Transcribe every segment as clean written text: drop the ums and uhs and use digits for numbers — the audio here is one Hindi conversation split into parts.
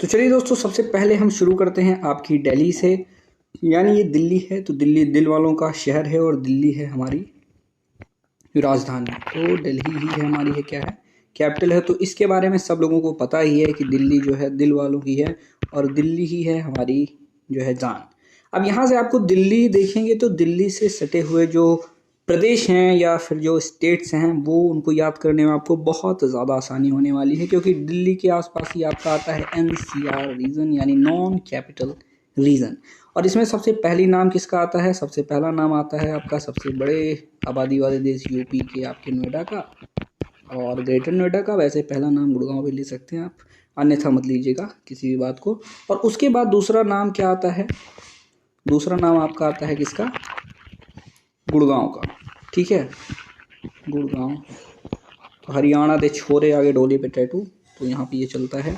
तो चलिए दोस्तों, सबसे पहले हम शुरू करते हैं आपकी दिल्ली से। यानी ये दिल्ली है तो दिल्ली दिल वालों का शहर है और दिल्ली है हमारी राजधानी। तो दिल्ली ही है हमारी है क्या है कैपिटल है। तो इसके बारे में सब लोगों को पता ही है कि दिल्ली जो है दिल वालों की है और दिल्ली ही है हमारी जो है जान। अब यहाँ से आपको दिल्ली देखेंगे तो दिल्ली से सटे हुए जो प्रदेश हैं या फिर जो स्टेट्स हैं वो उनको याद करने में आपको बहुत ज़्यादा आसानी होने वाली है, क्योंकि दिल्ली के आसपास ही आपका आता है NCR रीजन यानी नॉन कैपिटल रीजन। और इसमें सबसे पहली नाम किसका आता है? सबसे पहला नाम आता है आपका सबसे बड़े आबादी वाले देश यूपी के आपके नोएडा का और ग्रेटर नोएडा का। वैसे पहला नाम गुड़गांव भी ले सकते हैं आप, अन्यथा मत लीजिएगा किसी भी बात को। और उसके बाद दूसरा नाम क्या आता है? दूसरा नाम आपका आता है किसका? गुड़गांव का। ठीक है, गुड़गांव। तो हरियाणा दे छोरे आगे डोली पे टैटू, तो यहाँ पे ये चलता है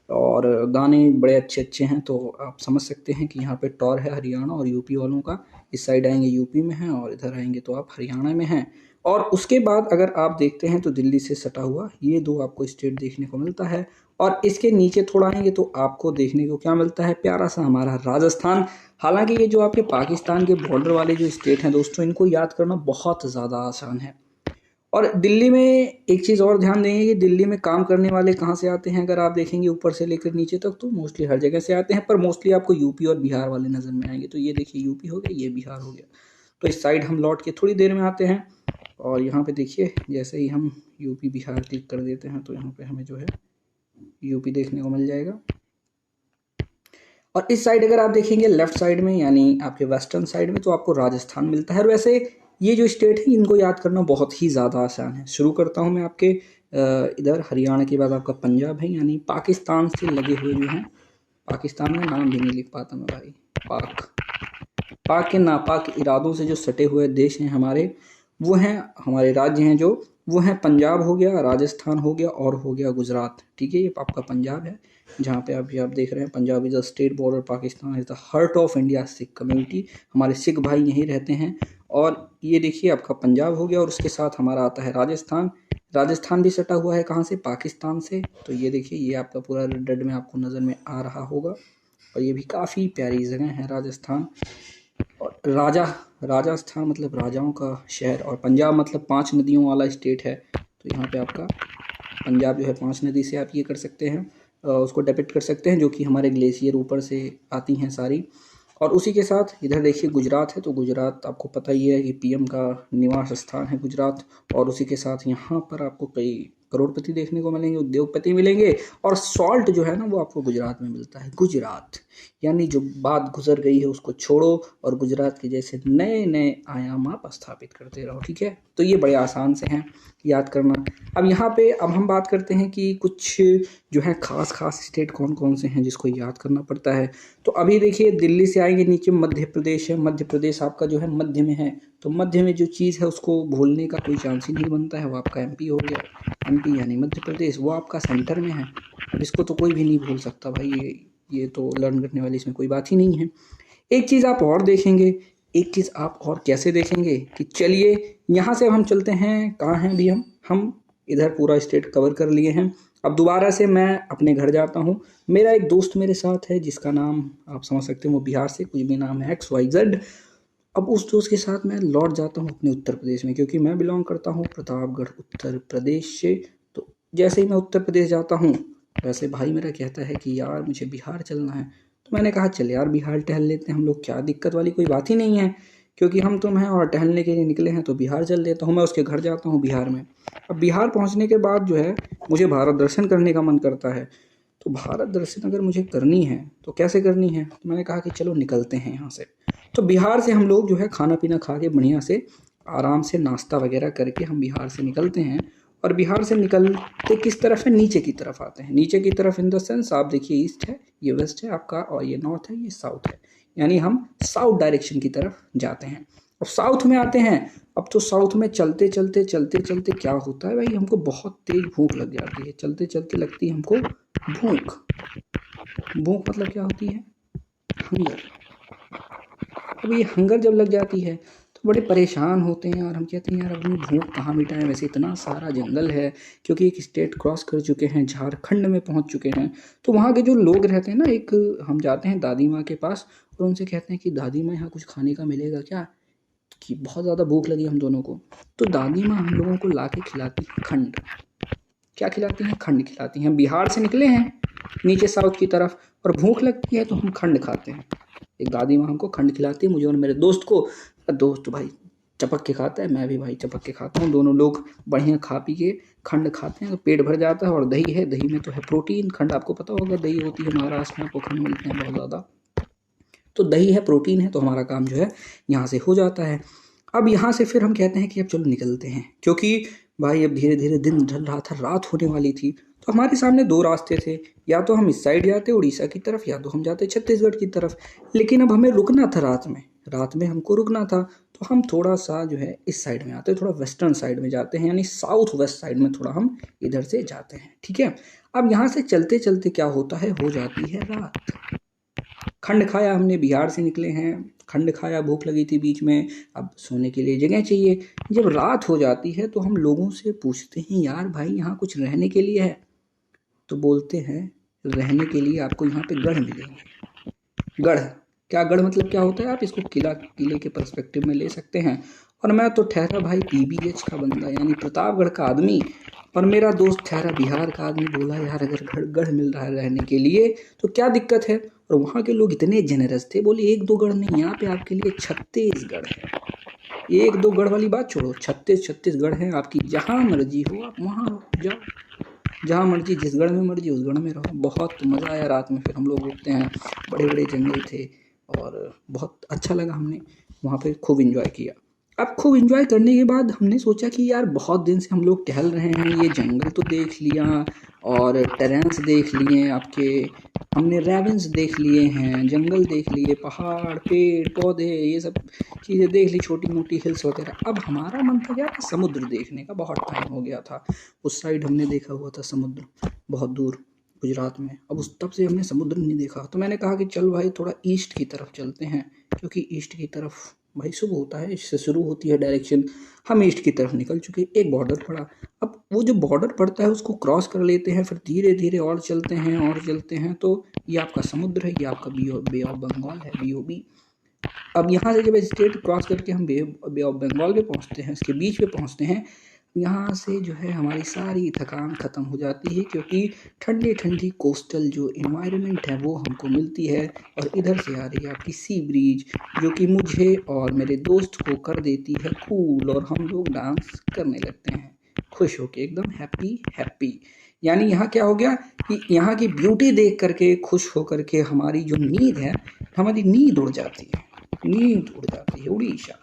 और गाने बड़े अच्छे अच्छे हैं। तो आप समझ सकते हैं कि यहाँ पे टॉर है हरियाणा और यूपी वालों का। इस साइड आएंगे यूपी में हैं और इधर आएंगे तो आप हरियाणा में हैं। और उसके बाद अगर आप देखते हैं तो दिल्ली से सटा हुआ ये दो आपको स्टेट देखने को मिलता है। और इसके नीचे थोड़ा आएंगे तो आपको देखने को क्या मिलता है? प्यारा सा हमारा राजस्थान। हालांकि ये जो आपके पाकिस्तान के बॉर्डर वाले जो स्टेट हैं दोस्तों, इनको याद करना बहुत ज़्यादा आसान है। और दिल्ली में एक चीज़ और ध्यान देंगे कि दिल्ली में काम करने वाले कहाँ से आते हैं? अगर आप देखेंगे ऊपर से लेकर नीचे तक तो मोस्टली हर जगह से आते हैं, पर मोस्टली आपको यूपी और बिहार वाले नज़र में आएंगे। तो ये देखिए यूपी हो गया, ये बिहार हो गया। तो इस साइड हम लौट के थोड़ी देर में आते हैं और यहाँ पे देखिए जैसे ही हम यूपी बिहार क्लिक कर देते हैं तो यहाँ पे हमें जो है यूपी देखने को मिल जाएगा। और इस साइड अगर आप देखेंगे लेफ्ट साइड में यानी आपके वेस्टर्न साइड में तो आपको राजस्थान मिलता है। और वैसे ये जो स्टेट है इनको याद करना बहुत ही ज़्यादा आसान है। शुरू करता हूँ मैं आपके इधर हरियाणा के बाद आपका पंजाब है, यानी पाकिस्तान से लगे हुए जो हैं। पाकिस्तान में नाम भी नहीं लिख पाता मैं भाई। पाक के नापाक इरादों से जो सटे हुए देश हैं हमारे, वो हैं हमारे राज्य हैं जो वो हैं पंजाब हो गया, राजस्थान हो गया और हो गया गुजरात। ठीक है, ये आपका पंजाब है जहाँ पे अभी आप देख रहे हैं। Punjab is the state border Pakistan is the heart of India Sikh community. हमारे सिख भाई यहीं रहते हैं। और ये देखिए आपका पंजाब हो गया और उसके साथ हमारा आता है राजस्थान। राजस्थान भी सटा हुआ है कहाँ से? पाकिस्तान से। तो ये देखिए ये आपका पूरा रेड में आपको नज़र में आ रहा होगा और ये भी काफ़ी प्यारी जगह है राजस्थान। और राजस्थान मतलब राजाओं का शहर और पंजाब मतलब 5 नदियों वाला स्टेट है। तो यहाँ पे आपका पंजाब जो है 5 नदी से आप ये कर सकते हैं, उसको डिपिक्ट कर सकते हैं, जो कि हमारे ग्लेशियर ऊपर से आती हैं सारी। और उसी के साथ इधर देखिए गुजरात है। तो गुजरात आपको पता ही है कि PM का निवास स्थान है गुजरात। और उसी के साथ यहाँ पर आपको कई करोड़पति देखने को मिलेंगे, उद्योगपति मिलेंगे। और सॉल्ट जो है ना वो आपको गुजरात में मिलता है। गुजरात यानी जो बात गुजर गई है उसको छोड़ो और गुजरात के जैसे नए नए आयाम आप स्थापित करते रहो। ठीक है, तो ये बड़े आसान से हैं याद करना। अब यहाँ पे अब हम बात करते हैं कि कुछ जो है खास खास स्टेट कौन कौन से हैं जिसको याद करना पड़ता है। तो अभी देखिए दिल्ली से आएंगे नीचे मध्य प्रदेश है। मध्य प्रदेश आपका जो है मध्य में है। तो मध्य में जो चीज़ है उसको भूलने का कोई चांस ही नहीं बनता है, वो आपका MP हो गया। MP यानी मध्य प्रदेश, वो आपका सेंटर में है। इसको तो कोई भी नहीं भूल सकता भाई। ये तो लर्न करने वाली इसमें कोई बात ही नहीं है। एक चीज़ आप और देखेंगे, एक चीज़ आप और कैसे देखेंगे कि चलिए यहाँ से हम चलते हैं, कहाँ हैं अभी हम इधर पूरा स्टेट कवर कर लिए हैं। अब दोबारा से मैं अपने घर जाता हूँ। मेरा एक दोस्त मेरे साथ है जिसका नाम आप समझ सकते हैं, वो बिहार से, कुछ भी नाम है XYZ। अब उस दोस्त के साथ मैं लौट जाता हूँ अपने उत्तर प्रदेश में, क्योंकि मैं बिलोंग करता हूँ प्रतापगढ़ उत्तर प्रदेश से। तो जैसे ही मैं उत्तर प्रदेश जाता हूँ वैसे भाई मेरा कहता है कि यार मुझे बिहार चलना है। तो मैंने कहा चल यार बिहार टहल लेते हैं हम लोग, क्या दिक्कत वाली कोई बात ही नहीं है, क्योंकि हम तुम हैं और टहलने के लिए निकले हैं तो बिहार चल देता हूँ। मैं उसके घर जाता हूँ बिहार में। अब बिहार पहुँचने के बाद जो है मुझे भारत दर्शन करने का मन करता है। तो भारत दर्शन अगर मुझे करनी है तो कैसे करनी है? तो मैंने कहा कि चलो निकलते हैं यहाँ से। तो बिहार से हम लोग जो है खाना पीना खा के बढ़िया से आराम से नाश्ता वगैरह करके हम बिहार से निकलते हैं। और बिहार से निकलते किस तरफ है? नीचे की तरफ आते हैं। नीचे की तरफ इन द सेंस आप देखिए ईस्ट है, ये वेस्ट है आपका, और ये नॉर्थ है, ये साउथ है। यानी हम साउथ डायरेक्शन की तरफ जाते हैं और साउथ में आते हैं। अब तो साउथ में चलते चलते चलते चलते क्या होता है भाई, हमको बहुत तेज भूख लग जाती है। चलते चलते लगती है हमको भूख। भूख मतलब क्या होती है? हंगर। अब ये हंगर जब लग जाती है तो तो बड़े परेशान होते हैं यार। हम कहते हैं यार अपनी भूख कहाँ मिटाएं, वैसे इतना सारा जंगल है, क्योंकि एक स्टेट क्रॉस कर चुके हैं, झारखंड में पहुंच चुके हैं। तो वहाँ के जो लोग रहते हैं ना, एक हम जाते हैं दादी माँ के पास और उनसे कहते हैं कि दादी माँ यहाँ कुछ खाने का मिलेगा क्या, कि बहुत ज़्यादा भूख लगी हम दोनों को। तो दादी माँ हम लोगों को ला के खिलाती है खंड। क्या खिलाती हैं? खंड खिलाती हैं। बिहार से निकले हैं नीचे साउथ की तरफ और भूख लगती है तो हम खंड खाते हैं। एक दादी माँ हमको खंड खिलाती है, मुझे और मेरे दोस्त को। दोस्त भाई चपक के खाता है, मैं भी भाई चपक के खाता हूँ। दोनों लोग बढ़िया खा पी के खंड खाते हैं तो पेट भर जाता है। और दही है, दही में तो है प्रोटीन। खंड आपको पता होगा दही होती है महाराष्ट्र में, पोखरण मिलते हैं बहुत ज़्यादा। तो दही है, प्रोटीन है, तो हमारा काम जो है यहाँ से हो जाता है। अब यहाँ से फिर हम कहते हैं कि अब चलो निकलते हैं, क्योंकि भाई अब धीरे धीरे दिन ढल रहा था, रात होने वाली थी। तो हमारे सामने दो रास्ते थे, या तो हम इस साइड जाते उड़ीसा की तरफ, या तो हम जाते छत्तीसगढ़ की तरफ। लेकिन अब हमें रुकना था रात में हमको रुकना था। तो हम थोड़ा सा जो है इस साइड में आते हैं, थोड़ा वेस्टर्न साइड में जाते हैं, यानी साउथ वेस्ट साइड में थोड़ा हम इधर से जाते हैं। ठीक है, अब यहाँ से चलते चलते क्या होता है, हो जाती है रात। खंड खाया हमने, बिहार से निकले हैं, खंड खाया, भूख लगी थी बीच में, अब सोने के लिए जगह चाहिए। जब रात हो जाती है तो हम लोगों से पूछते हैं यार भाई यहाँ कुछ रहने के लिए है? तो बोलते हैं रहने के लिए आपको यहाँ पे गढ़ मिलेंगे। गढ़ क्या, गढ़ मतलब क्या होता है, आप इसको किले के पर्सपेक्टिव में ले सकते हैं। और मैं तो ठहरा भाई पीबीएच का बंदा, यानी प्रतापगढ़ का आदमी, और मेरा दोस्त ठहरा बिहार का आदमी। बोला यार अगर गढ़ मिल रहा है रहने के लिए तो क्या दिक्कत है। और वहाँ के लोग इतने जेनरस थे, बोले एक दो गढ़ नहीं, यहाँ पे आपके लिए 36 गढ़ है। एक दो गढ़ वाली बात छोड़ो, 36 गढ़ है, आपकी जहाँ मर्जी हो आप वहाँ जाओ, जहाँ मर्जी, जिस गढ़ में मर्जी उस गढ़ में रहो। बहुत मज़ा आया रात में। फिर हम लोग रुकते हैं, बड़े बड़े जंगल थे और बहुत अच्छा लगा, हमने वहाँ पे खूब इन्जॉय किया। अब खूब इन्जॉय करने के बाद हमने सोचा कि यार बहुत दिन से हम लोग टहल रहे हैं, ये जंगल तो देख लिया और टेरेंस देख लिए आपके, हमने रेवेंस देख लिए हैं, जंगल देख लिए, पहाड़ पेड़ पौधे ये सब चीज़ें देख ली, छोटी मोटी हिल्स वगैरह। अब हमारा मन था यार समुद्र देखने का, बहुत टाइम हो गया था। उस साइड हमने देखा हुआ था समुद्र बहुत दूर गुजरात में, अब उस तब से हमने समुद्र नहीं देखा। तो मैंने कहा कि चल भाई थोड़ा ईस्ट की तरफ चलते हैं, क्योंकि ईस्ट की तरफ भाई शुभ होता है, इससे शुरू होती है डायरेक्शन। हम ईस्ट की तरफ निकल चुके, एक बॉर्डर पड़ा। अब वो जो बॉर्डर पड़ता है उसको क्रॉस कर लेते हैं, फिर धीरे धीरे और चलते हैं और चलते हैं, तो ये आपका समुद्र है, ये आपका बे ऑफ बंगाल है, BOB। अब यहाँ से जब स्टेट क्रॉस करके हम बे ऑफ बंगाल पे पहुँचते हैं, इसके बीच पे पहुँचते हैं, यहाँ से जो है हमारी सारी थकान ख़त्म हो जाती है, क्योंकि ठंडी ठंडी कोस्टल जो इन्वायरमेंट है वो हमको मिलती है। और इधर से आ रही है आपकी सी ब्रीज, जो कि मुझे और मेरे दोस्त को कर देती है कूल, और हम लोग डांस करने लगते हैं खुश होके, एकदम हैप्पी हैप्पी। यानी यहाँ क्या हो गया कि यहाँ की ब्यूटी देख करके खुश होकर के हमारी जो नींद है, हमारी नींद उड़ जाती है, नींद उड़ जाती है। उड़ीसा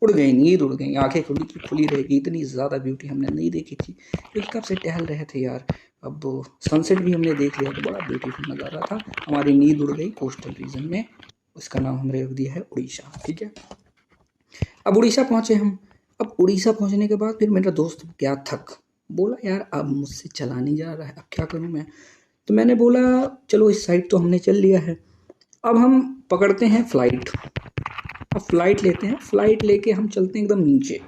उड़ गई, नींद उड़ गई, आंखें खुली रहेगी, इतनी ज़्यादा ब्यूटी हमने नहीं देखी थी, क्योंकि कब से टहल रहे थे यार। अब सनसेट भी हमने देख लिया, तो बड़ा ब्यूटीफुल नज़ारा था। हमारी नींद उड़ गई कोस्टल रीजन में, उसका नाम हमने रख दिया है उड़ीसा। ठीक है, अब उड़ीसा पहुँचे हम। अब उड़ीसा पहुँचने के बाद फिर मेरा दोस्त गया थक, बोला यार अब मुझसे चला नहीं जा रहा है, अब क्या करूँ मैं। तो मैंने बोला चलो इस साइड तो हमने चल लिया है, अब हम पकड़ते हैं फ़्लाइट। अब फ़्लाइट लेते हैं, फ़्लाइट लेके हम चलते हैं एकदम नीचे,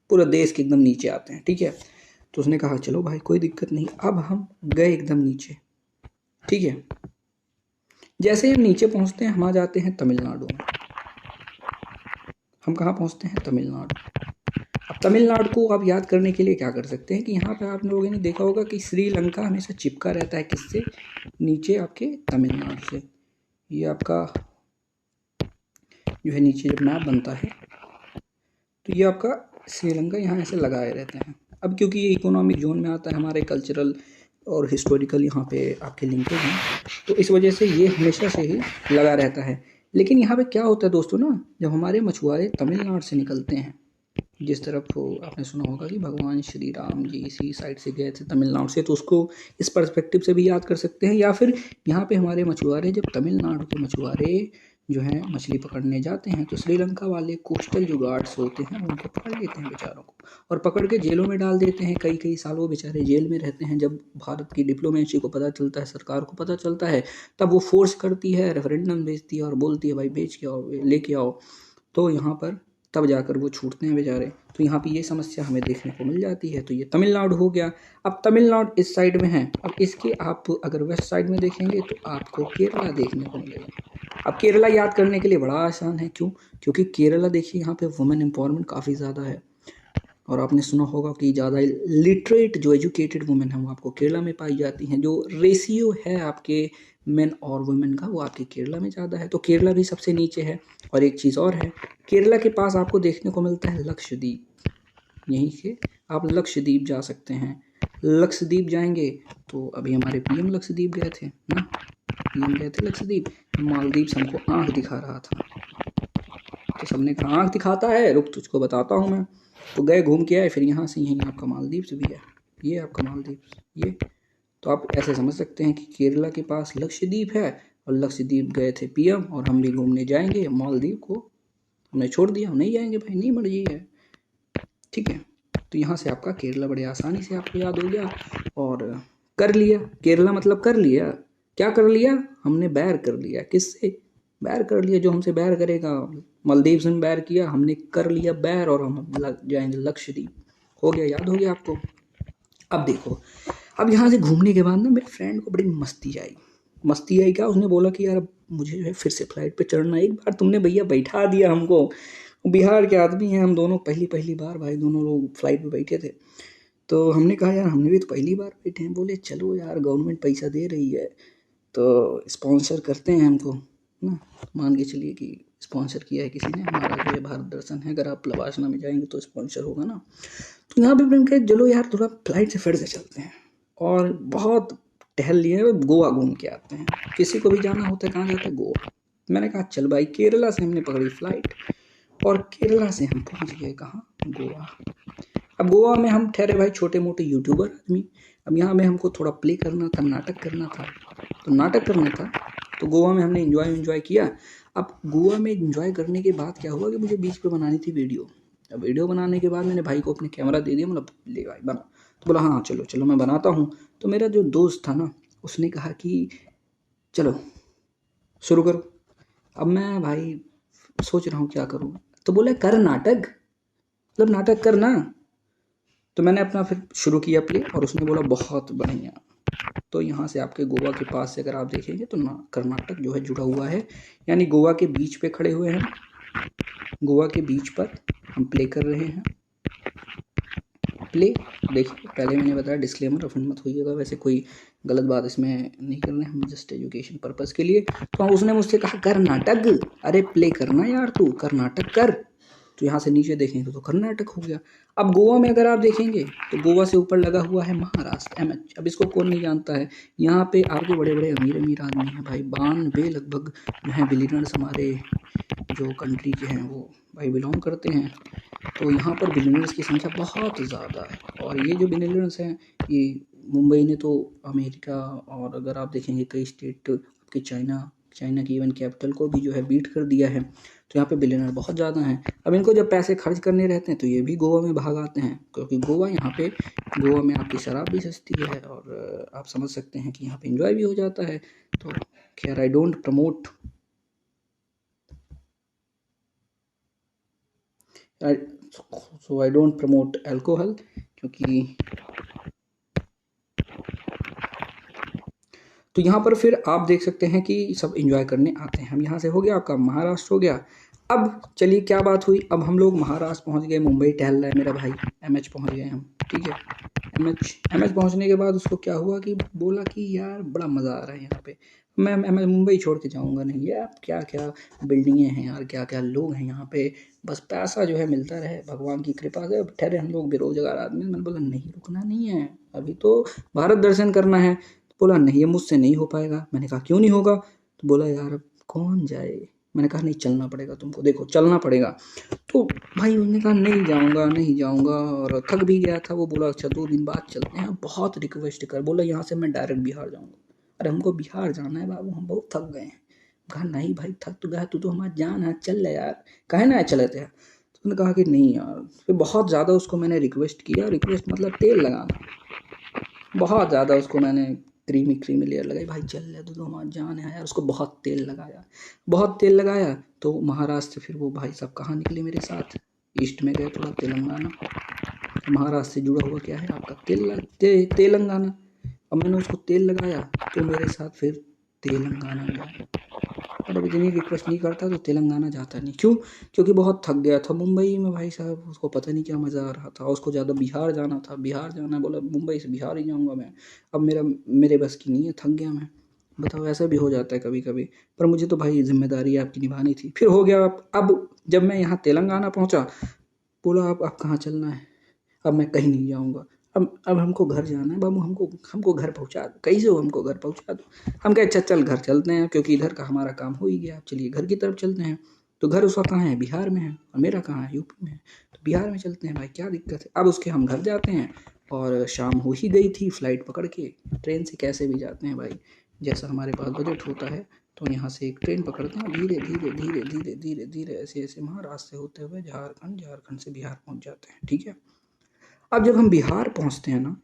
पूरा देश के एकदम नीचे आते हैं। ठीक है, तो उसने कहा चलो भाई कोई दिक्कत नहीं। अब हम गए एकदम नीचे। ठीक है, जैसे ही हम नीचे पहुंचते हैं हम आ जाते हैं तमिलनाडु में। हम कहाँ पहुंचते हैं? तमिलनाडु। अब तमिलनाडु को आप याद करने के लिए क्या कर सकते हैं कि यहाँ पे आप लोगों ने देखा होगा कि श्रीलंका हमेशा चिपका रहता है किससे? नीचे आपके तमिलनाडु से। ये आपका जो है नीचे जब मैप बनता है तो ये आपका श्रीलंका यहाँ ऐसे लगाए रहते हैं। अब क्योंकि ये इकोनॉमिक जोन में आता है, हमारे कल्चरल और हिस्टोरिकल यहाँ पे आपके लिंकेज हैं, तो इस वजह से ये हमेशा से ही लगा रहता है। लेकिन यहाँ पे क्या होता है दोस्तों ना, जब हमारे मछुआरे तमिलनाडु से निकलते हैं, जिस तरफ आपने सुना होगा कि भगवान श्री राम जी इसी साइड से गए थे तमिलनाडु से, तो उसको इस पर्सपेक्टिव से भी याद कर सकते हैं। या फिर यहाँ पे हमारे मछुआरे, जब तमिलनाडु के मछुआरे जो हैं मछली पकड़ने जाते हैं, तो श्रीलंका वाले कोस्टल जो गार्ड्स होते हैं उनको पकड़ लेते हैं बेचारों को, और पकड़ के जेलों में डाल देते हैं। कई कई साल वो बेचारे जेल में रहते हैं। जब भारत की डिप्लोमेसी को पता चलता है, सरकार को पता चलता है, तब वो फोर्स करती है, रेफरेंडम भेजती है और बोलती है भाई बेच के आओ, लेके आओ। तो यहाँ पर तब जाकर वो छूटते हैं बेचारे। तो यहाँ पे ये समस्या हमें देखने को मिल जाती है। तो ये तमिलनाडु हो गया। अब तमिलनाडु इस साइड में है। अब इसके आप अगर वेस्ट साइड में देखेंगे तो आपको केरला देखने को मिलेगा। अब केरला याद करने के लिए बड़ा आसान है। क्यों? क्योंकि केरला देखिए यहाँ पे वुमेन एम्पावरमेंट काफ़ी ज़्यादा है, और आपने सुना होगा कि ज़्यादा लिटरेट जो एजुकेटेड वुमेन है वो आपको केरला में पाई जाती हैं। जो रेशियो है आपके मेन और वुमेन का वो आपके केरला में ज़्यादा है। तो केरला भी सबसे नीचे है। और एक चीज़ और है, केरला के पास आपको देखने को मिलता है लक्षद्वीप। यहीं से आप लक्षद्वीप जा सकते हैं। लक्षद्वीप जाएंगे तो अभी हमारे पीएम लक्षद्वीप गए थे ना, पीएम गए थे लक्षद्वीप। मालदीव्स हमको आँख दिखा रहा था, तो सबने कहा आँख दिखाता है, रुक तुझको बताता हूँ मैं। तो गए, घूम के आए, फिर यहाँ से यहीं आपका मालदीव्स भी है। ये आपका मालदीव्स ये। तो आप ऐसे समझ सकते हैं कि केरला के पास लक्षद्वीप है, और लक्षद्वीप गए थे पीएम, और हम भी घूमने जाएंगे। मालदीव को हमने छोड़ दिया, नहीं जाएंगे भाई, नहीं मर्जी है। ठीक है, तो यहाँ से आपका केरला बड़े आसानी से आपको याद हो गया और कर लिया। केरला मतलब कर लिया। क्या कर लिया? हमने बैर कर लिया। किससे बैर कर लिया? जो हमसे बैर करेगा। मालदीव से बैर किया, हमने कर लिया बैर, और हम जाएंगे लक्षद्वीप। हो गया, याद हो गया आपको। अब देखो, अब यहाँ से घूमने के बाद ना मेरे फ्रेंड को बड़ी मस्ती आई। मस्ती आई क्या? उसने बोला कि यार मुझे जो है फिर से फ्लाइट पे चढ़ना। एक बार तुमने भैया बैठा दिया हमको, बिहार के आदमी हैं हम दोनों, पहली पहली बार भाई दोनों लोग फ्लाइट पे बैठे थे। तो हमने कहा यार हमने भी तो पहली बार बैठे हैं। बोले चलो यार गवर्नमेंट पैसा दे रही है तो स्पॉन्सर करते हैं हमको ना। मान के चलिए कि स्पॉन्सर किया है किसी ने हमारा, जो है भारत दर्शन है। अगर आप लवासना में जाएंगे तो स्पॉन्सर होगा ना। तो यहाँ पे मैंने कहा चलो यार थोड़ा फ्लाइट से फिर से चलते हैं, और बहुत टहल लिए, गोवा घूम के आते हैं। किसी को भी जाना होता है कहाँ जाता है? गोवा। मैंने कहा चल भाई, केरला से हमने पकड़ी फ्लाइट, और केरला से हम पहुँच गए कहाँ? गोवा। अब गोवा में हम ठहरे भाई छोटे मोटे यूट्यूबर आदमी। अब यहाँ में हमको थोड़ा प्ले करना था, नाटक करना था। तो नाटक करना था तो गोवा में हमने एंजॉय किया। अब गोवा में एंजॉय करने के बाद क्या हुआ कि मुझे बीच पे बनानी थी वीडियो। अब वीडियो बनाने के बाद मैंने भाई को अपने कैमरा दे दिया, मतलब ले भाई बना। तो बोला हाँ चलो चलो मैं बनाता हूँ। तो मेरा जो दोस्त था ना उसने कहा कि चलो शुरू करो। अब मैं भाई सोच रहा हूँ क्या करूँ। तो बोले कर नाटक, मतलब नाटक करना। तो मैंने अपना फिर शुरू किया प्ले, और उसने बोला बहुत बढ़िया। तो यहाँ से आपके गोवा के पास से अगर आप देखेंगे तो कर्नाटक जो है जुड़ा हुआ है, यानी गोवा के बीच पे खड़े हुए हैं। गोवा के बीच पर हम प्ले कर रहे हैं। प्ले देखिए, पहले मैंने बताया डिस्क्लेमर, ऑफेंड मत होइएगा, वैसे कोई गलत बात इसमें नहीं कर रहे हैं हम, जस्ट एजुकेशन पर्पज़ के लिए। तो उसने मुझसे कहा कर्नाटक, अरे प्ले करना यार तू, कर्नाटक कर। तो यहाँ से नीचे देखेंगे तो कर्नाटक हो गया। अब गोवा में अगर आप देखेंगे तो गोवा से ऊपर लगा हुआ है महाराष्ट्र, एमएच। अब इसको कौन नहीं जानता है। यहाँ पे आपके बड़े बड़े अमीर अमीर आदमी हैं भाई, 92 लगभग जो हैं बिलियनर्स हमारे जो कंट्री के हैं वो भाई बिलोंग करते हैं। तो यहाँ पर बिलियनर्स की संख्या बहुत ज़्यादा है, और ये जो बिलियनर्स हैं ये मुंबई ने तो अमेरिका, और अगर आप देखेंगे कई स्टेट आपके चाइना की इवन कैपिटल को भी जो है बीट कर दिया है। तो यहाँ पे बिलियनर बहुत ज़्यादा हैं। अब इनको जब पैसे खर्च करने रहते हैं तो ये भी गोवा में भाग आते हैं, क्योंकि गोवा में आपकी शराब भी सस्ती है, और आप समझ सकते हैं कि यहाँ पे इंजॉय भी हो जाता है। तो खैर आई डोंट प्रमोट अल्कोहल, क्योंकि तो यहाँ पर फिर आप देख सकते हैं कि सब एंजॉय करने आते हैं। हम यहाँ से हो गया आपका महाराष्ट्र हो गया। अब चलिए क्या बात हुई, अब हम लोग महाराष्ट्र पहुँच गए, मुंबई टहल रहा है मेरा भाई, एमएच पहुँच गए हम। ठीक है, एमएच पहुँचने के बाद उसको क्या हुआ कि बोला कि यार बड़ा मज़ा आ रहा है यहाँ पे, मैं मुंबई छोड़ के जाऊँगा नहीं यार। क्या क्या बिल्डिंगें हैं यार, क्या क्या लोग हैं यहाँ पे, बस पैसा जो है मिलता रहे भगवान की कृपा से। ठहरे हम लोग बेरोजगार आदमी। मैंने बोला नहीं, रुकना नहीं है, अभी तो भारत दर्शन करना है। बोला नहीं ये मुझसे नहीं हो पाएगा। मैंने कहा क्यों नहीं होगा? तो बोला यार अब कौन जाए। मैंने कहा नहीं चलना पड़ेगा तुमको, देखो चलना पड़ेगा। तो भाई उन्होंने कहा नहीं जाऊँगा, और थक भी गया था। वो बोला अच्छा 2 दिन बाद चलते हैं। बहुत रिक्वेस्ट कर, बोला यहाँ से मैं डायरेक्ट बिहार जाऊँगा। अरे हमको बिहार जाना है बाबू, हम बहुत थक गए हैं। कहा नहीं भाई थक तो गया, तू तो हमारा जान है, चल ले यार, कहे ना चले थे। तो उन्होंने कहा कि नहीं यार। फिर बहुत ज़्यादा उसको मैंने रिक्वेस्ट किया, रिक्वेस्ट मतलब तेल लगाना, बहुत ज़्यादा उसको मैंने क्रीमी क्रीमी लेयर लगाई, भाई चल ले तो हमारा जान है यार। उसको बहुत तेल लगाया, बहुत तेल लगाया, तो महाराष्ट्र से फिर वो भाई साहब कहाँ निकले मेरे साथ, ईस्ट में गए थोड़ा तेलंगाना। महाराष्ट्र से जुड़ा हुआ क्या है आपका तेलंगाना। अब मैंने उसको तेल लगाया तो मेरे साथ फिर तेलंगाना गया। और अब इतनी रिक्वेस्ट नहीं करता तो तेलंगाना जाता नहीं। क्यों? क्योंकि बहुत थक गया था मुंबई में भाई साहब, उसको पता नहीं क्या मज़ा आ रहा था। उसको ज़्यादा बिहार जाना था, बिहार जाना, बोला मुंबई से बिहार ही जाऊँगा मैं। अब मेरे बस की नहीं है, थक गया मैं। बताओ, ऐसा भी हो जाता है कभी कभी। पर मुझे तो भाई जिम्मेदारी आपकी निभानी थी। फिर हो गया। अब जब मैं यहाँ तेलंगाना पहुँचा, बोला अब कहाँ चलना है? अब मैं कहीं नहीं जाऊँगा। अब हमको घर जाना है बाबू, हमको घर पहुँचा दो, कैसे हो हमको घर पहुँचा दो। हम कहे अच्छा चल घर चलते हैं, क्योंकि इधर का हमारा काम हो ही गया, चलिए घर की तरफ चलते हैं। तो घर उसका कहाँ है? बिहार में है, और मेरा कहाँ है? यूपी में है। तो बिहार में चलते हैं भाई, क्या दिक्कत है। अब उसके हम घर जाते हैं, और शाम हो ही गई थी। फ्लाइट पकड़ के ट्रेन से कैसे भी जाते हैं भाई, जैसा हमारे पास बजट होता है। तो यहाँ से एक ट्रेन पकड़ते हैं, धीरे धीरे धीरे धीरे धीरे धीरे ऐसे ऐसे महाराष्ट्र से होते हुए झारखंड, झारखंड से बिहार पहुँच जाते हैं। ठीक है। अब जब हम बिहार पहुंचते हैं ना,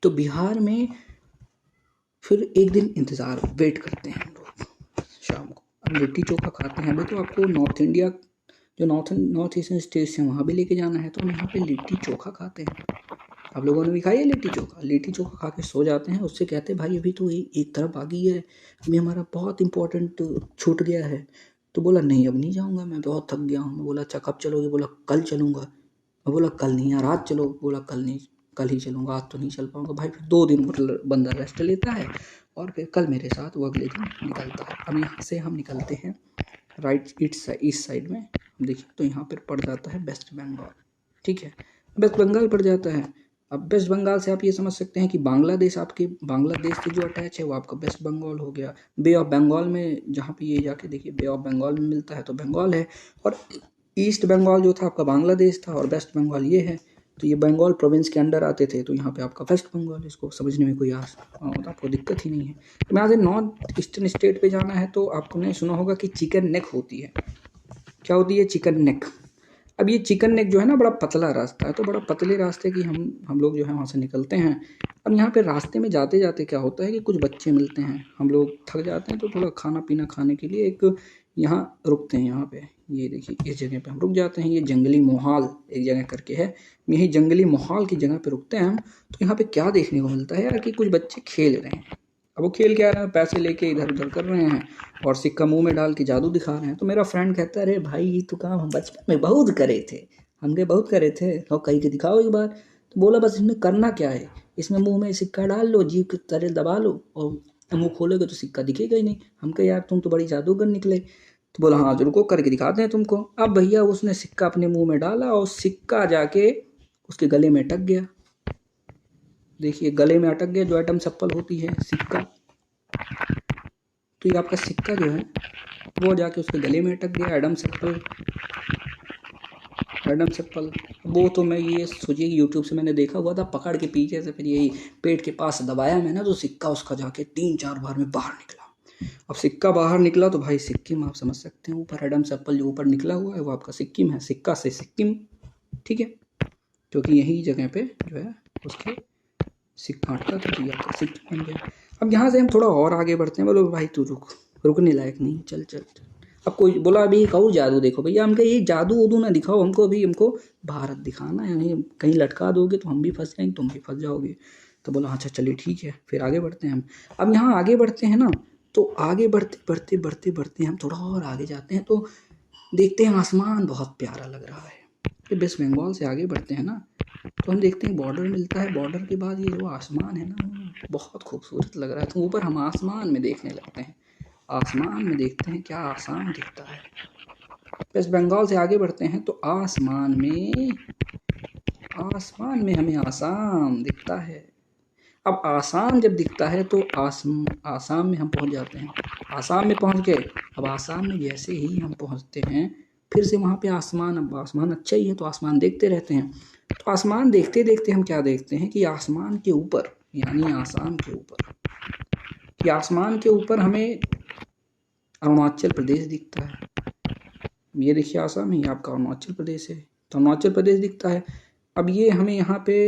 तो बिहार में फिर एक दिन इंतज़ार वेट करते हैं हम लोग। शाम को अब लिट्टी चोखा खाते हैं। अभी तो आपको नॉर्थ इंडिया, जो नॉर्थ ईस्टर्न स्टेट्स हैं वहाँ भी लेके जाना है, तो हम यहाँ पे लिट्टी चोखा खाते हैं। आप लोगों ने भी खाई है लिट्टी चोखा? लिट्टी चोखा खा के सो जाते हैं। उससे कहते हैं भाई अभी तो एक तरफ आ गई है, अभी हमारा बहुत इंपॉर्टेंट छूट गया है। तो बोला नहीं अब नहीं जाऊँगा, मैं बहुत थक गया हूँ। मैं बोला अच्छा कब चलोगे? बोला कल चलूँगा। मैं बोला कल नहीं यार, आज चलो। बोला कल नहीं, कल ही चलूँगा, आज तो नहीं चल पाऊँगा। भाई फिर 2 दिन बंदा रेस्ट लेता है, और फिर कल मेरे साथ वो अगले दिन निकलता है। अब यहाँ से हम निकलते हैं राइट ईस्ट साइड में, देखिए तो यहाँ पर पड़ जाता है वेस्ट बंगाल। ठीक है, वेस्ट बंगाल पड़ जाता है। अब वेस्ट बंगाल से आप ये समझ सकते हैं कि बांग्लादेश से जो अटैच है वो आपका वेस्ट बंगाल हो गया। बे ऑफ बंगाल में जहाँ पे ये जाके देखिए बे ऑफ बंगाल में मिलता है तो बंगाल है, और ईस्ट बंगाल जो था आपका बांग्लादेश था, और वेस्ट बंगाल ये है। तो ये बंगाल प्रोविंस के अंडर आते थे, तो यहाँ पे आपका वेस्ट बंगाल। इसको समझने में कोई आपको दिक्कत ही नहीं है। तो मैं आज नॉर्थ ईस्टर्न स्टेट पे जाना है, तो आपने सुना होगा कि चिकन नेक होती है। क्या होती है? Chicken neck. अब ये चिकन नेक जो है ना, बड़ा पतला रास्ता है, तो बड़ा पतले रास्ते की हम लोग जो है वहाँ से निकलते हैं। अब यहाँ पे रास्ते में जाते जाते क्या होता है कि कुछ बच्चे मिलते हैं, हम लोग थक जाते हैं, तो थोड़ा खाना पीना खाने के लिए एक यहाँ रुकते हैं। यहाँ पे ये देखिए इस जगह पे हम रुक जाते हैं। ये जंगली मोहाल एक जगह करके है, यही जंगली मोहाल की जगह पे रुकते हैं हम। तो यहाँ पे क्या देखने को मिलता है यार कि कुछ बच्चे खेल रहे हैं। अब वो खेल क्या रहे हैं? पैसे लेके इधर उधर कर रहे हैं, और सिक्का मुंह में डाल के जादू दिखा रहे हैं। तो मेरा फ्रेंड कहता है अरे भाई ये तो काम हम बचपन में बहुत करे थे। हमने बहुत करे थे, और कहीं के दिखाओ एक बार। तो बोला बस इसमें करना क्या है, इसमें मुंह में सिक्का डाल लो, जीभ की तरह दबा लो, और मुंह खोलोगे तो सिक्का दिखेगा ही नहीं। हम कहे यार तुम तो बड़ी जादूगर निकले। तो बोला हाँ रुको करके दिखाते हैं तुमको। अब भैया उसने सिक्का अपने मुंह में डाला, और सिक्का जाके उसके गले में अटक गया। देखिए गले में अटक गया, जो एटम चप्पल होती है सिक्का। तो ये आपका सिक्का जो है वो जाके उसके गले में अटक गया। एडम चप्पल वो तो मैं ये सोचिए यूट्यूब से मैंने देखा हुआ था, पकड़ के पीछे से फिर यही पेट के पास दबाया मैंने, तो सिक्का उसका जाके 3-4 बार में बाहर निकला। अब सिक्का बाहर निकला तो भाई सिक्किम आप समझ सकते हैं, ऊपर एडम चप्पल जो ऊपर निकला हुआ है वो आपका सिक्किम है, सिक्का से सिक्किम। ठीक है, क्योंकि यही जगह पे जो है उसके सिक्का अटका था, तो ये आपका सिक्किम बन गया। अब यहाँ से हम थोड़ा और आगे बढ़ते हैं। बोलो भाई तू रुकने लायक नहीं, चल चल। अब कोई बोला अभी एक और जादू देखो भैया। हम कहे ये जादू वदू ना दिखाओ हमको, अभी हमको भारत दिखाना है, यानी कहीं लटका दोगे तो हम भी फंस जाएंगे, तुम भी फंस जाओगे। तो बोला अच्छा चलिए ठीक है, फिर आगे बढ़ते हैं हम। अब यहाँ आगे बढ़ते हैं ना, तो आगे बढ़ते बढ़ते बढ़ते बढ़ते हम थोड़ा और आगे जाते हैं, तो देखते हैं आसमान बहुत प्यारा लग रहा है। फिर वेस्ट बंगाल से आगे बढ़ते हैं ना, तो हम देखते हैं बॉर्डर मिलता है। बॉर्डर के बाद ये जो आसमान है ना बहुत खूबसूरत लग रहा है। तो ऊपर हम आसमान में देखने लगते हैं, आसमान में देखते हैं क्या आसाम दिखता है। वेस्ट बंगाल से आगे बढ़ते हैं तो आसमान में हमें आसाम दिखता है। अब आसाम जब दिखता है तो आसाम में हम पहुंच जाते हैं। आसाम में पहुंच गए। अब आसाम में जैसे ही हम पहुंचते हैं, फिर से वहाँ पे आसमान, अब आसमान अच्छा ही है तो आसमान देखते रहते हैं। तो आसमान देखते देखते हम क्या देखते हैं कि आसमान के ऊपर, यानी आसाम के ऊपर, कि आसमान के ऊपर हमें अरुणाचल प्रदेश दिखता है। ये देखिए आसाम ही आपका अरुणाचल प्रदेश है, तो अरुणाचल प्रदेश दिखता है। अब ये हमें यहाँ पे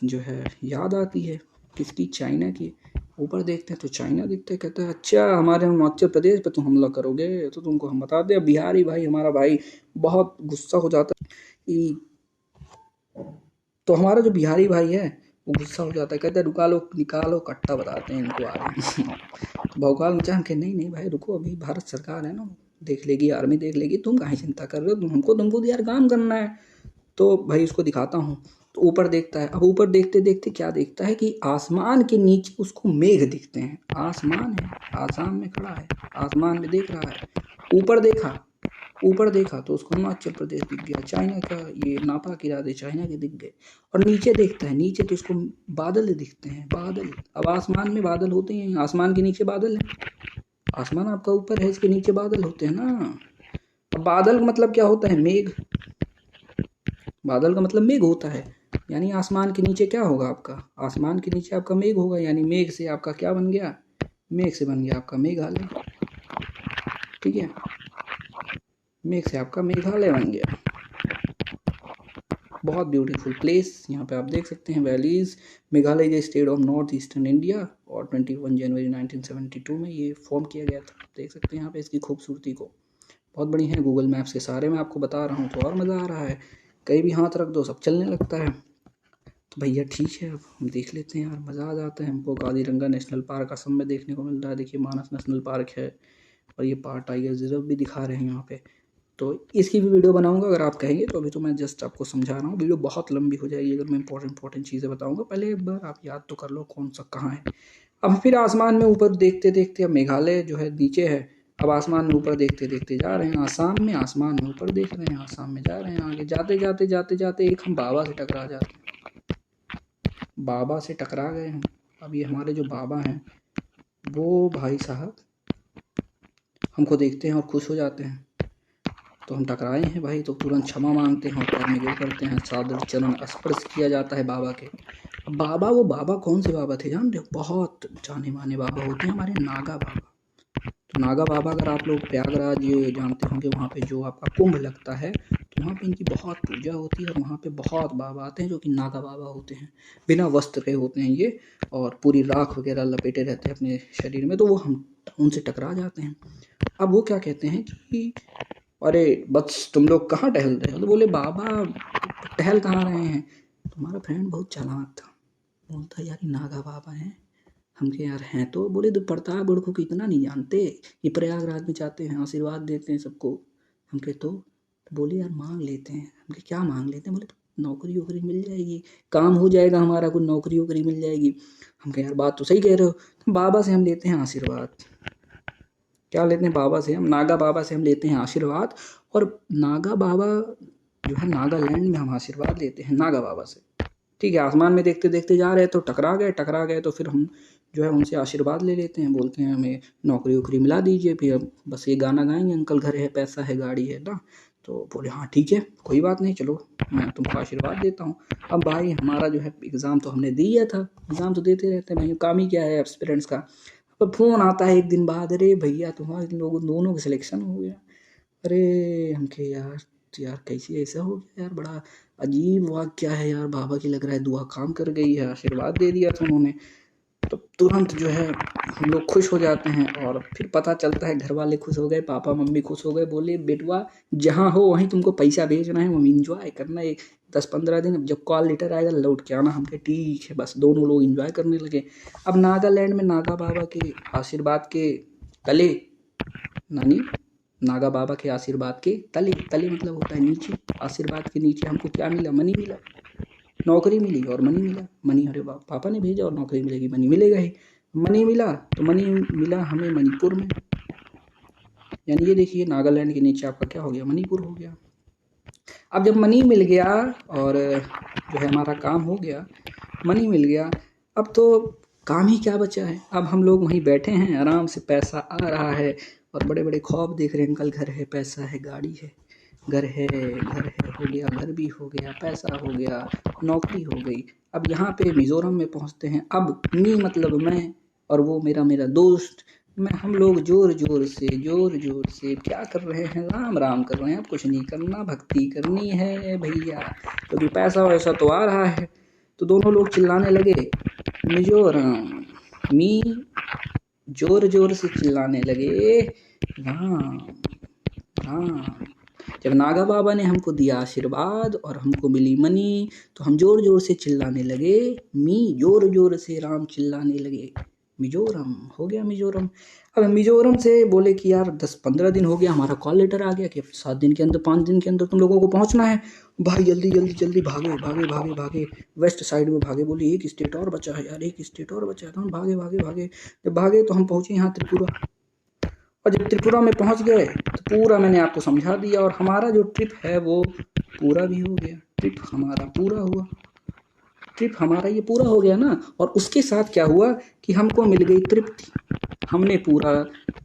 जो है याद आती है किसकी? चाइना की। ऊपर देखते हैं तो चाइना दिखता है। कहता है अच्छा हमारे हिमाचल प्रदेश पे तुम हमला करोगे तो तुमको हम बता दें। बिहारी भाई हमारा भाई बहुत गुस्सा हो जाता है कि तो हमारा जो बिहारी भाई है वो गुस्सा हो जाता है। कहता है रुका लो, निकालो कट्टा, बताते हैं इनको आगे। तो भौकाल मचा के नहीं नहीं भाई रुको, अभी भारत सरकार है ना, देख लेगी, आर्मी देख लेगी, तुम काहे चिंता कर रहे हो, तुमको तो यार काम करना है। तो भाई उसको दिखाता हूँ। तो ऊपर देखता है। अब ऊपर देखते देखते क्या देखता है कि आसमान के नीचे उसको मेघ दिखते हैं। आसमान है, आसाम में खड़ा है, आसमान में देख रहा है। ऊपर देखा तो उसको हिमाचल प्रदेश दिख गया, चाइना का ये नापा की इरादे चाइना के दिख गए। और नीचे देखता है, नीचे तो उसको बादल दिखते हैं, बादल। अब आसमान में बादल होते हैं, आसमान के नीचे बादल है। आसमान आपका ऊपर है, इसके नीचे बादल होते हैं ना। अब बादल का मतलब क्या होता है? मेघ। बादल का मतलब मेघ होता है। यानी आसमान के नीचे क्या होगा आपका? आसमान के नीचे आपका मेघ होगा। यानी मेघ से आपका क्या बन गया? मेघ से बन गया आपका मेघालय। ठीक है, मेघ से आपका मेघालय बन गया। बहुत ब्यूटीफुल प्लेस यहाँ पे आप देख सकते हैं, valleys. Meghalaya is state of north eastern India और 21 जनवरी 1972 में ये फॉर्म किया गया था। देख सकते हैं यहाँ पे इसकी खूबसूरती को। बहुत बड़ी है, गूगल मैप्स के सारे मैं आपको बता रहा हूँ तो और मज़ा आ रहा है। कहीं भी हाथ रख दो सब चलने लगता है। तो भैया ठीक है, अब हम देख लेते हैं यार, मज़ा आ जाता है हमको। काजीरंगा नेशनल पार्क असम में देखने को मिल रहा है। देखिए मानस नेशनल पार्क है और ये पार टाइगर रिजर्व भी दिखा रहे हैं यहाँ पे। तो इसकी भी वीडियो बनाऊंगा अगर आप कहेंगे तो। अभी तो मैं जस्ट आपको समझा रहा हूँ, वीडियो बहुत लंबी हो जाएगी अगर मैं इंपॉर्टेंट चीज़ें बताऊंगा। पहले एक बार आप याद तो कर लो कौन सा कहाँ है। अब फिर आसमान में ऊपर देखते देखते, अब मेघालय जो है नीचे है, अब आसमान में ऊपर देखते देखते जा रहे हैं आसाम में, आसमान में ऊपर देख रहे हैं, आसाम में जा रहे हैं आगे। जाते जाते जाते जाते एक हम बाबा से टकरा जाते हैं। बाबा से टकरा गए हम। अब ये हमारे जो बाबा हैं वो भाई साहब हमको देखते हैं और खुश हो जाते हैं। तो हम टकराए हैं भाई, तो तुरंत क्षमा मांगते हैं और पैर में गिर पड़ते हैं। सादर चरण स्पर्श किया जाता है बाबा के। अब बाबा, वो बाबा कौन से बाबा थे जानते हो? बहुत जाने माने बाबा होते हैं हमारे, नागा बाबा। तो नागा बाबा, अगर आप लोग प्रयागराज ये जानते होंगे, वहाँ पे जो आपका कुंभ लगता है तो वहाँ पे इनकी बहुत पूजा होती है और वहाँ पे बहुत बाबा आते हैं जो कि नागा बाबा होते हैं। बिना वस्त्र के होते हैं ये और पूरी राख वगैरह लपेटे रहते हैं अपने शरीर में। तो वो हम उनसे टकरा जाते हैं। अब वो क्या कहते हैं कि अरे बस तुम लोग कहाँ टहल रहे हो? तो बोले बाबा टहल कहाँ रहे हैं, तुम्हारा फ्रेंड बहुत चालाक था। बोलता यार ये नागा बाबा हैं। हम के यार हैं तो। बोले तो प्रतापगढ़ को इतना नहीं जानते, ये प्रयागराज में जाते हैं आशीर्वाद देते हैं सबको। हम के तो बोले यार मांग लेते हैं। हम के क्या मांग लेते हैं? बोले नौकरी वोकरी मिल जाएगी, काम हो जाएगा हमारा, कुछ नौकरी वोकरी मिल जाएगी। हम कहे यार बात तो सही कह रहे हो। तो बाबा से हम लेते हैं आशीर्वाद। क्या लेते हैं? बाबा से हम, नागा बाबा से हम लेते हैं आशीर्वाद। और नागा बाबा जो है, नागालैंड में हम आशीर्वाद लेते हैं नागा बाबा से। ठीक है, आसमान में देखते देखते जा रहे तो टकरा गए तो फिर हम जो है उनसे आशीर्वाद ले लेते हैं। बोलते हैं हमें नौकरी वोकरी मिला दीजिए, फिर अब बस ये गाना गाएंगे, अंकल घर है, पैसा है, गाड़ी है ना। तो बोले हाँ ठीक है, कोई बात नहीं, चलो मैं तुमको आशीर्वाद देता हूँ। अब भाई हमारा जो है एग्ज़ाम तो हमने दिया था, एग्ज़ाम तो देते रहते हैं भाई, काम ही क्या है एस्पिरेंट्स का। अब फ़ोन आता है एक दिन बाद, अरे भैया तुम्हारे लोगों दोनों का सिलेक्शन हो गया। अरे हम के यार, तो यार कैसे ऐसा हो गया यार, बड़ा अजीब वाक़या है यार। बाबा की लग रहा है दुआ काम कर गई है, आशीर्वाद दे दिया था उन्होंने। तो तुरंत जो है हम लोग खुश हो जाते हैं और फिर पता चलता है घर वाले खुश हो गए, पापा मम्मी खुश हो गए। बोले बेटवा जहाँ हो वहीं तुमको पैसा भेजना है, वहीं इंजॉय करना है 10-15 दिन। जब कॉल लेटर आएगा लौट के आना। हम कहे ठीक है। बस दोनों लोग इंजॉय करने लगे। अब नागालैंड में नागा बाबा के आशीर्वाद के तले, नानी नागा बाबा के आशीर्वाद के तले, तले मतलब होता है नीचे, आशीर्वाद के नीचे हमको क्या मिला? मनी मिला, नौकरी मिली और मनी मिला। मनी अरे पापा ने भेजा और नौकरी मिलेगी, मनी मिलेगा ही। मनी मिला तो मनी मिला हमें मणिपुर में। यानी ये देखिए नागालैंड के नीचे आपका क्या हो गया? मणिपुर हो गया। अब जब मनी मिल गया और जो है हमारा काम हो गया, मनी मिल गया, अब तो काम ही क्या बचा है? अब हम लोग वहीं बैठे हैं आराम से, पैसा आ रहा है और बड़े बड़े ख्वाब देख रहे हैं, अंकल घर है, पैसा है, गाड़ी है, घर है, घर है, हो गया, घर भी हो गया, पैसा हो गया, नौकरी हो गई। अब यहाँ पे मिज़ोरम में पहुँचते हैं। अब मी मतलब मैं और वो मेरा दोस्त, मैं, हम लोग जोर जोर से क्या कर रहे हैं? राम राम कर रहे हैं। अब कुछ नहीं करना, भक्ति करनी है भैया, क्योंकि पैसा वैसा तो आ रहा है। तो दोनों लोग चिल्लाने लगे मिजोरम। मी जोर जोर से चिल्लाने लगे, राम राम। जब नागा बाबा ने हमको दिया आशीर्वाद और हमको मिली मनी, तो हम जोर जोर से चिल्लाने लगे, मी जोर जोर से राम चिल्लाने लगे। मिजोरम हो गया मिजोरम। अब मिजोरम से बोले कि यार 10-15 दिन हो गया, हमारा कॉल लेटर आ गया कि 7 दिन के अंदर 5 दिन के अंदर तुम लोगों को पहुंचना है। भाई जल्दी जल्दी जल्दी भागे भागे भागे भागे, वेस्ट साइड में भागे। बोले एक स्टेट और बचा है यार, एक स्टेट और बचा है। तो हम भागे भागे भागे, जब भागे तो हम पहुंचे यहाँ त्रिपुरा। और जब त्रिपुरा में पहुंच गए तो पूरा मैंने आपको समझा दिया, और हमारा जो ट्रिप है वो पूरा भी हो गया। ट्रिप हमारा पूरा हुआ, ट्रिप हमारा ये पूरा हो गया ना। और उसके साथ क्या हुआ कि हमको मिल गई तृप्ति। हमने पूरा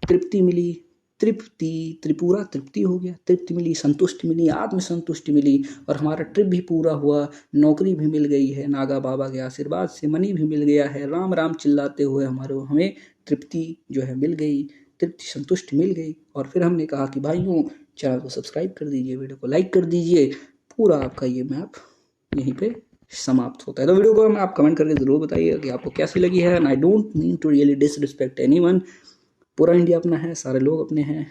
तृप्ति मिली, तृप्ति त्रिपुरा तृप्ति हो गया, तृप्ति मिली, संतुष्टि मिली, आत्मसंतुष्टि मिली, और हमारा ट्रिप भी पूरा हुआ। नौकरी भी मिल गई है नागा बाबा के आशीर्वाद से, मनी भी मिल गया है। राम राम चिल्लाते हुए हमें तृप्ति जो है मिल गई, तृप्ति संतुष्टि मिल गई। और फिर हमने कहा कि भाइयों चैनल को सब्सक्राइब कर दीजिए, वीडियो को लाइक कर दीजिए। पूरा आपका ये मैप यहीं पे समाप्त होता है। तो वीडियो को आप कमेंट करके ज़रूर बताइए कि आपको कैसी लगी है। And I don't mean to really disrespect anyone. पूरा इंडिया अपना है, सारे लोग अपने हैं।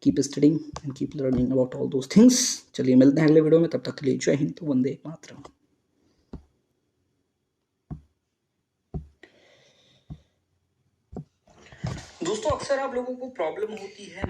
Keep studying and keep learning about all those things. चलिए मिलते हैं अगले वीडियो में, तब तक के लिए जय हिंद, वंदे मातरम। दोस्तों अक्सर आप लोगों को प्रॉब्लम होती है